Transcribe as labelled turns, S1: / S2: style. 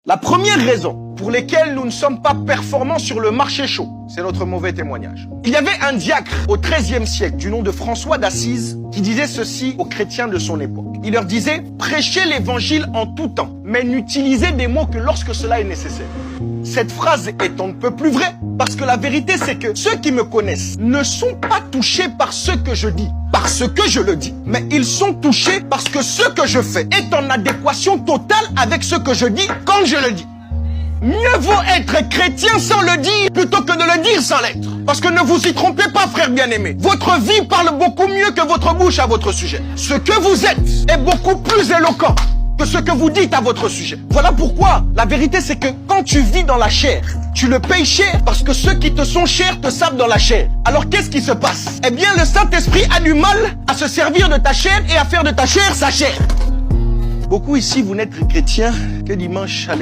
S1: La première raison pour laquelle nous ne sommes pas performants sur le marché chaud, c'est notre mauvais témoignage. Il y avait un diacre au XIIIe siècle du nom de François d'Assise qui disait ceci aux chrétiens de son époque. Il leur disait « Prêchez l'évangile en tout temps, mais n'utilisez des mots que lorsque cela est nécessaire ». Cette phrase est on ne peut plus vraie parce que la vérité c'est que ceux qui me connaissent ne sont pas touchés par ce que je dis, parce que je le dis, mais ils sont touchés parce que ce que je fais est en adéquation totale avec ce que je dis quand je le dis. Mieux vaut être chrétien sans le dire plutôt que de le dire sans l'être. Parce que ne vous y trompez pas, frère bien-aimé. Votre vie parle beaucoup mieux que votre bouche à votre sujet. Ce que vous êtes est beaucoup plus éloquent que ce que vous dites à votre sujet. Voilà pourquoi la vérité c'est que quand tu vis dans la chair, tu le payes cher parce que ceux qui te sont chers te savent dans la chair. Alors qu'est-ce qui se passe? Eh bien le Saint-Esprit a du mal à se servir de ta chair et à faire de ta chair sa chair. Beaucoup ici vous n'êtes chrétiens que dimanche à l'église.